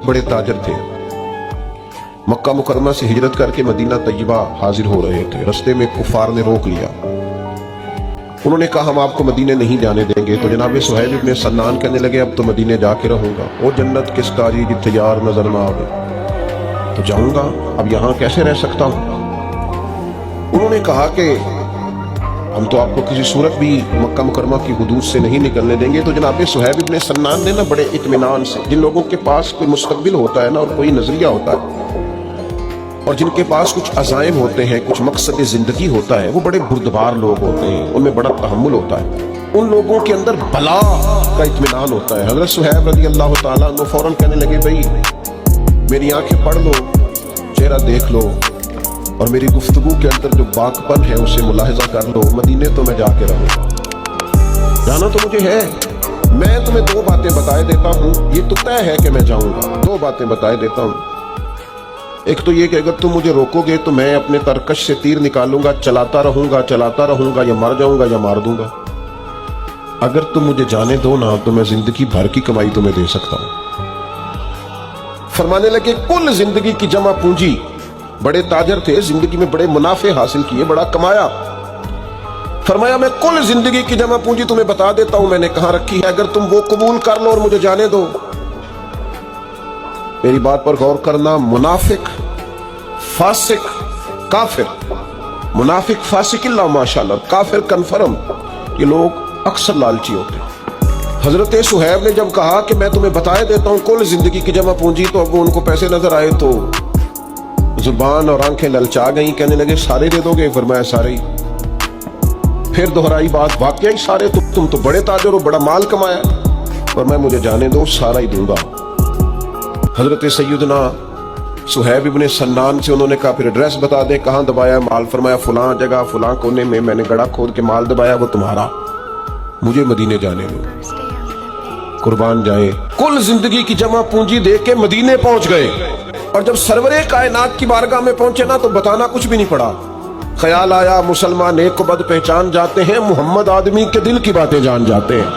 बड़े ताजर थे। मक्का मुकरमा से हिजरत करके मदीना तैयबा हाजिर हो रहे थे। रास्ते में कुफार ने रोक लिया। उन्होंने कहा हम आपको मदीने नहीं जाने देंगे। तो जनाब सुहैब इब्ने सन्नान कहने लगे अब तो मदीने जाके रहूंगा। वो जन्नत किस कारी जिथे यार नजर ना आवे, तो जाऊंगा, अब यहाँ कैसे रह सकता हूँ। उन्होंने कहा कि हम तो आपको किसी सूरत भी मक्का मुकरमा की हुदूद से नहीं निकलने देंगे। तो जनाब सुहैब इब्ने सन्नान ने ना बड़े इत्मीनान से, जिन लोगों के पास कोई मुस्तकबिल होता है ना और कोई नजरिया होता है और जिनके पास कुछ अज़ाइम होते हैं, कुछ मकसद जिंदगी होता है, वो बड़े बुर्दबार लोग होते हैं, उनमें बड़ा तहम्मुल होता है, उन लोगों के अंदर बला का इत्मीनान होता है। हज़रत सुहैब रज़ी अल्लाह तआला अन्हु फौरन कहने लगे भाई मेरी आंखें पढ़ लो, चेहरा देख लो और मेरी गुफ्तगू के अंदर जो बाकपन है उसे मुलाहिजा कर लो। मदीने तो मैं जाके रहूंगा, जाना तो मुझे है। मैं तुम्हें दो बातें बताए देता हूँ, ये तो तय है कि मैं जाऊंगा। दो बातें बताए देता हूँ। एक तो ये कि अगर तुम मुझे रोकोगे तो मैं अपने तरकश से तीर निकालूंगा, चलाता रहूंगा, या मर जाऊंगा या मार दूंगा। अगर तुम मुझे जाने दो ना तो मैं जिंदगी भर की कमाई तुम्हें दे सकता हूं। फरमाने लगे कुल जिंदगी की जमा पूंजी, बड़े ताजर थे, जिंदगी में बड़े मुनाफे हासिल किए, बड़ा कमाया। फरमाया मैं कुल जिंदगी की जमा पूंजी तुम्हें बता देता हूं मैंने कहां रखी है, अगर तुम वो कबूल कर लो और मुझे जाने दो। मेरी बात पर गौर करना, मुनाफिक, फासिक, काफिर, मुनाफिक फासिक इल्ला माशाअल्लाह, काफिर कन्फर्म, ये लोग अक्सर लालची होते हैं। हजरत सुहैब ने जब कहा कि मैं तुम्हें बताए देता हूं कुल जिंदगी की जमा पूंजी, तो अब उनको पैसे नजर आए तो जुबान और आंखें ललचा गई, कहने लगे सारे दे दोगे? फरमाया सारे ही। फिर दोहराई बात, वाकई सारे? तुम तो बड़े ताजर हो, बड़ा माल कमाया। फरमाया मुझे जाने दो, सारा ही दूंगा। हजरत सैयदना सुहैब इब्ने सन्नान से उन्होंने कहा फिर एड्रेस बता दे, कहां दबाया माल? फरमाया फलां जगह फलां कोने में मैंने गड़ा खोद के माल दबाया, वो तुम्हारा, मुझे मदीने जाने दो। कुर्बान जाए, कुल जिंदगी की जमा पूंजी दे के मदीने पहुंच गए। और जब सरवरे कायनात की बारगाह में पहुंचे ना तो बताना कुछ भी नहीं पड़ा। ख्याल आया मुसलमान एक को बद पहचान जाते हैं, मुहम्मद आदमी के दिल की बातें जान जाते हैं।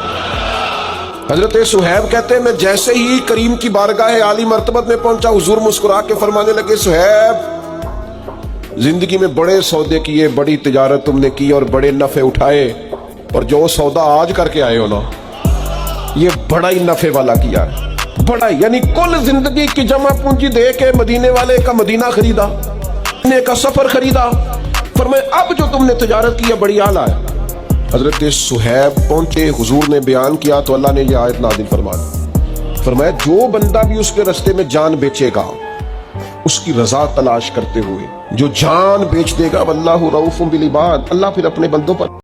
हजरत सुहैब कहते हैं मैं जैसे ही करीम की बारगाह आली मर्तबत में पहुंचा, हुजूर मुस्कुरा के फरमाने लगे सुहैब जिंदगी में बड़े सौदे किए, बड़ी तिजारत तुमने की और बड़े नफे उठाए, और जो सौदा आज करके आए हो ना ये बड़ा ही नफे वाला किया है, बड़ा, यानी कुल जिंदगी की जमा पूंजी दे के मदीने वाले का मदीना खरीदा, मदीने का सफर खरीदा। फरमाया अब जो तुमने तिजारत की है बड़ी आला है। हजरत सुहैब पहुंचे, हुजूर ने बयान किया तो अल्लाह ने यह आयत नाज़िल फरमा दी। फरमाया जो बंदा भी उसके रास्ते में जान बेचेगा उसकी रजा तलाश करते हुए, जो जान बेच देगा वल्लाहु रऊफुम बिल इबाद, अल्लाह फिर अपने बंदों पर